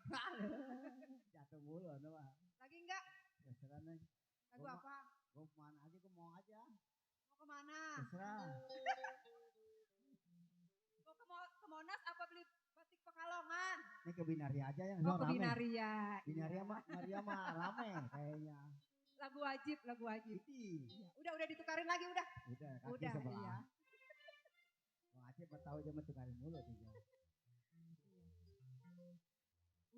Jatuh mulu anu mah. Lagi enggak? Terserah Neng. Lagu apa? Gua kemana aja gua mau aja. Mau kemana? Terserah. Mau ke Monas apa beli batik Pekalongan? Ini ke Binaria aja yang Oh, ke rame. Binaria. Binaria mah rame kayaknya. Lagu wajib, lagu wajib. Iya. Udah ditukarin lagi udah. Udah, kaki Udah, sebelah. iya. Mau Aceh tahu aja mah tukarin mulu dia.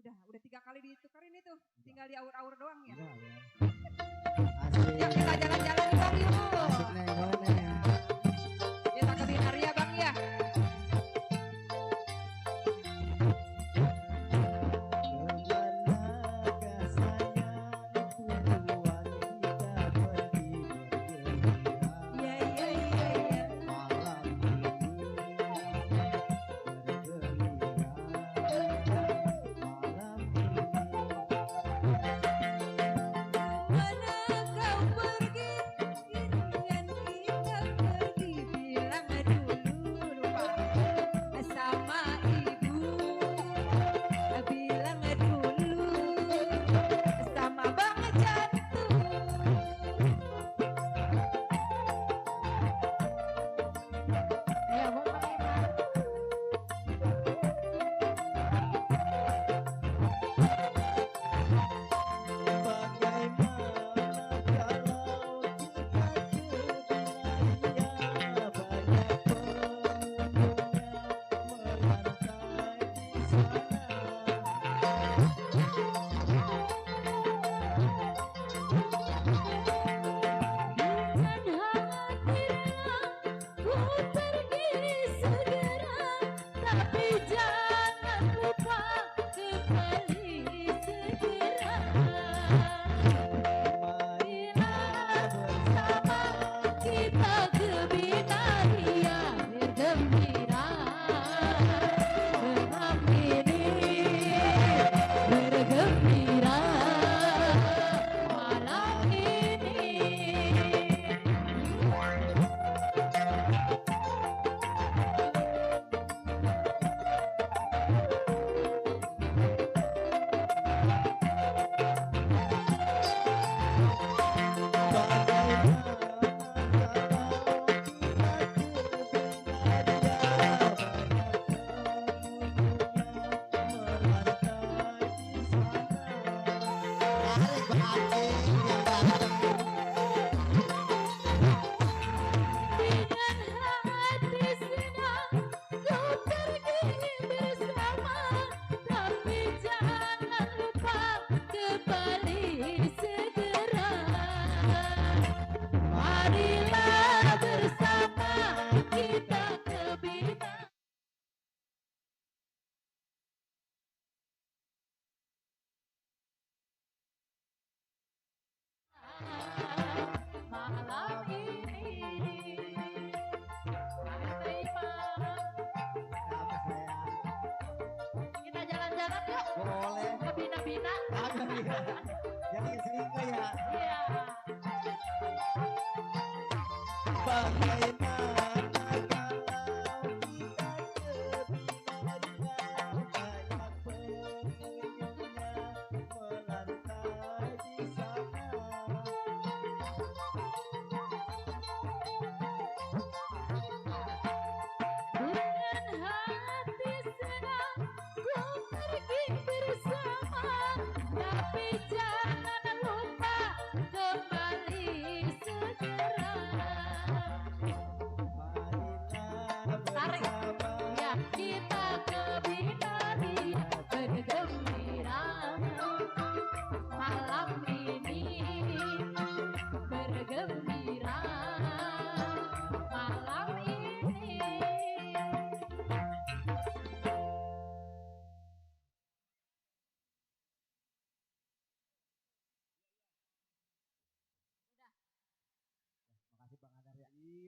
Udah 3 kali ditukarin itu. Tinggal di aur-aur doang ya. Enggak, ya. Asik. Yuk kita jalan-jalan nih Bang yuk. Asik Neng, boleh Neng. Kita ke Binaria Bang ya.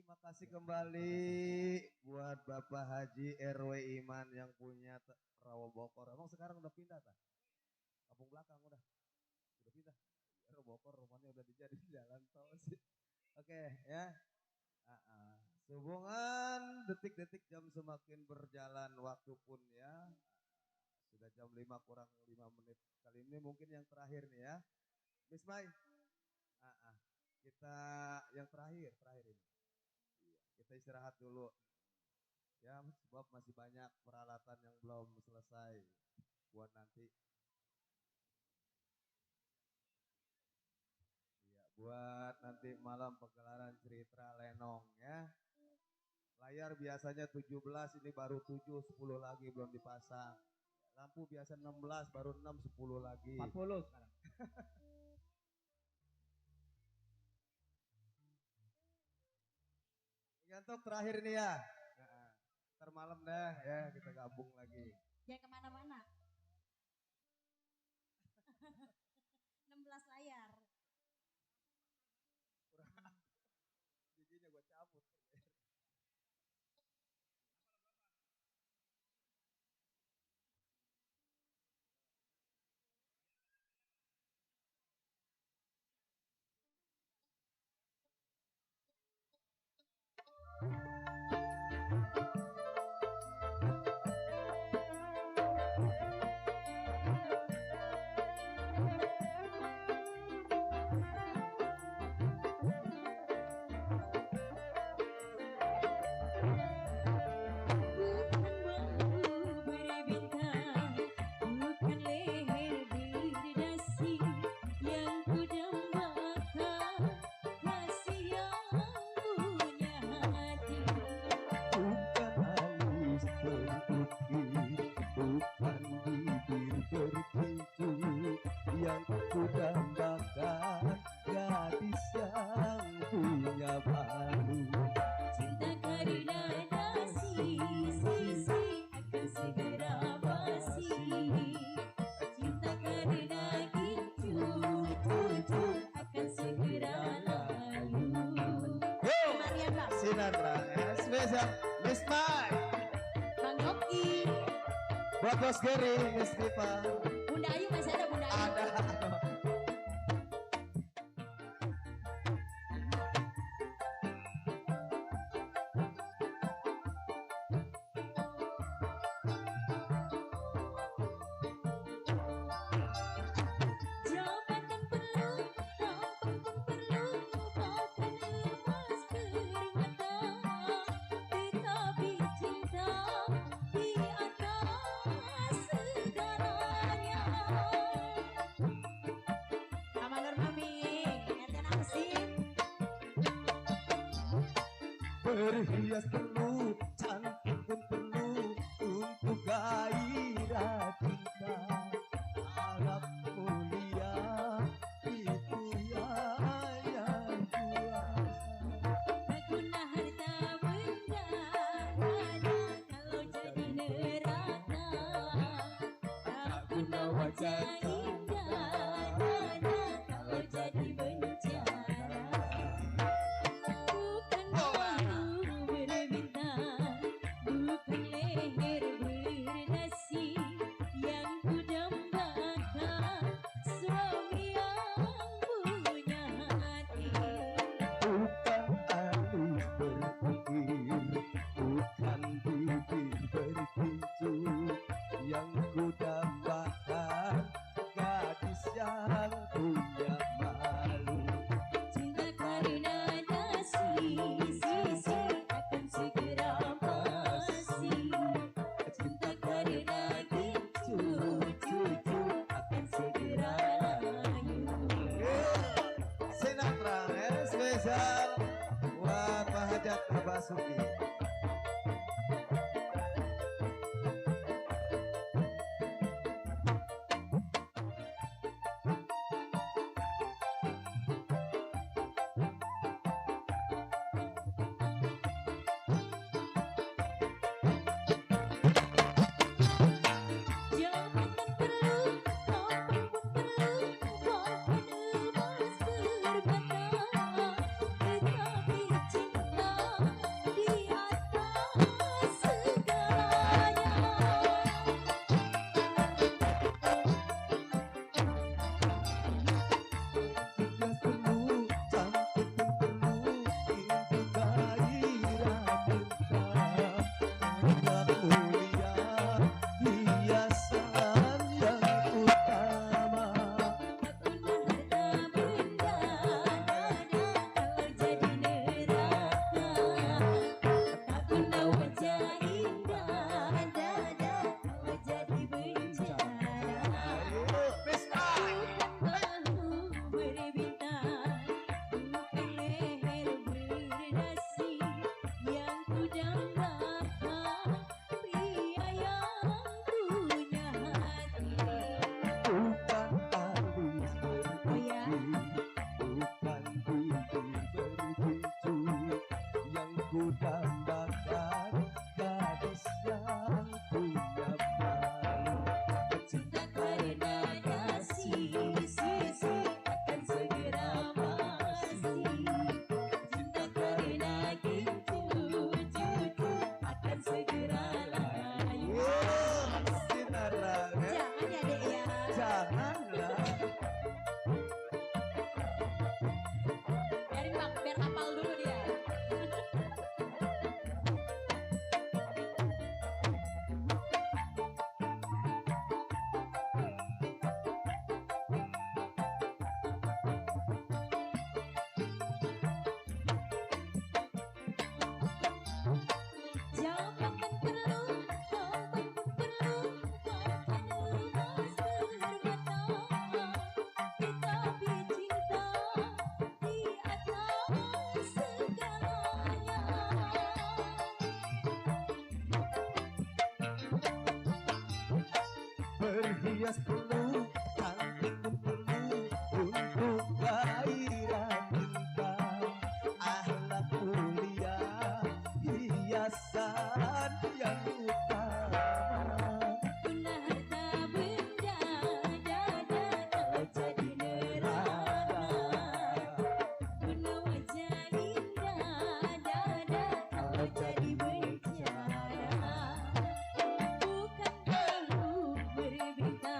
Terima kasih kembali buat Bapak Haji RW Iman yang punya Rawa Bokor. Emang sekarang udah pindah tak? Kampung belakang udah pindah. Rawa Bokor rumahnya udah dijadi jalan tol sih. Oke ya. Sehubungan detik-detik jam semakin berjalan waktu pun ya. Sudah jam 5 kurang 5 menit. Kali ini mungkin yang terakhir nih ya. Miss Mai. Kita yang terakhir ini. Iya, kita istirahat dulu. Ya, sebab masih banyak peralatan yang belum selesai buat nanti. Iya, buat nanti malam pegelaran cerita Lenong ya. Layar biasanya 17, ini baru 7, 10 lagi belum dipasang. Lampu biasa 16, baru 6, 10 lagi. 40 sekarang. Untuk terakhir nih ya. Ntar malam dah ya kita gabung lagi. Jangan kemana-mana. 16 layar. Giginya gue cabut. Spesial Miss Mai, Bang Yogi, buat Bos Gary, Miss Diva. Bunda Ayu masih ada Bunda Ayu. Ada. Berhias perlu, cantik pun perlu untuk gairah cinta. Harap mulia itu yang kuasa. Tak guna harta benda kalau jadi neraka. Tak guna wajah indah kalau jadi bencana. Yang ku dambakan gadis yang punya malu. Cinta karena nasi akan segera basi. Cinta karena cucu akan segera layu. Sinatra spesial buat Pak Hajat Basuki. Di hias peluh, cantik pun peluh untuk gairah cinta. Akhlak mulia, hiasan yang utama. Guna harta benda, dada tak jadi neraka. Guna wajah indah, dada tak jadi bencana. Bukan bahu berbita,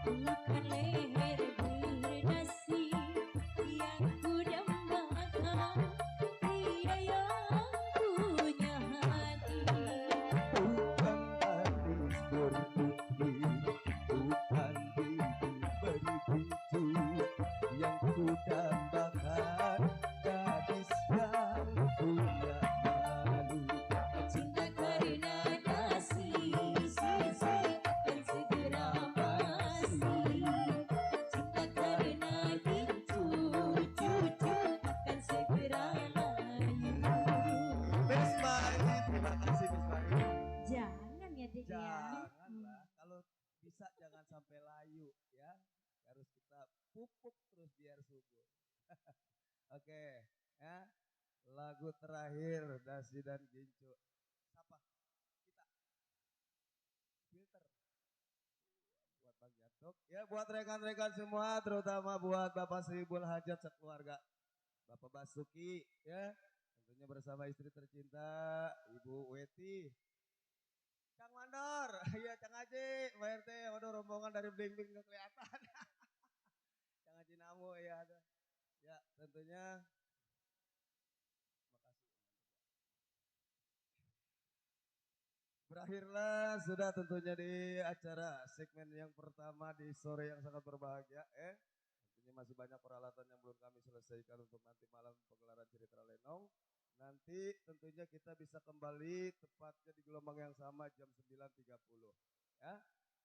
bukan leher berdasi, yang ku dambakan hidayah punya hati. Bukan gadis bertubi, bukan bibi berbicu, yang ku dambakan gadis yang punya malu. Cinta karena kasih, sisi akan segera pasti. Cinta karena itu, cucu akan segera layu. Miss Maini, terima kasih Miss Maini. Jangan ya Dek ya. Janganlah, kalau bisa jangan sampai layu ya. Harus kita pupuk terus biar subur. Oke, ya. Lagu terakhir Dasi dan Gincu. Siapa? Kita. Filter. Buat Bang Jantuk. Ya buat rekan-rekan semua, terutama buat Bapak Sribul Hajat sekeluarga. Bapak Basuki, ya. Tentunya bersama istri tercinta, Ibu Weti. Cang Mandor, iya Cang Haji, Pak RT, waduh rombongan dari bling-bling nggak kelihatan. Cang Haji Namu, ya ada. Ya tentunya, makasih. Berakhirlah sudah tentunya di acara segmen yang pertama di sore yang sangat berbahagia. Tentunya masih banyak peralatan yang belum kami selesaikan untuk nanti malam pegelaran cerita Lenong. Nanti tentunya kita bisa kembali tepatnya di gelombang yang sama jam 9.30. Ya,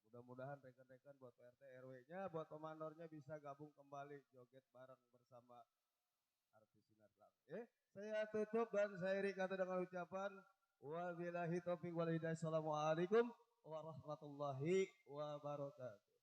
mudah-mudahan rekan-rekan buat RT RW-nya, buat komandornya bisa gabung kembali joget bareng bersama artis Sinar Lang. Saya tutup dan saya iri kata dengan ucapan wabillahi taufiq wal hidayah. Assalamualaikum warahmatullahi wabarakatuh.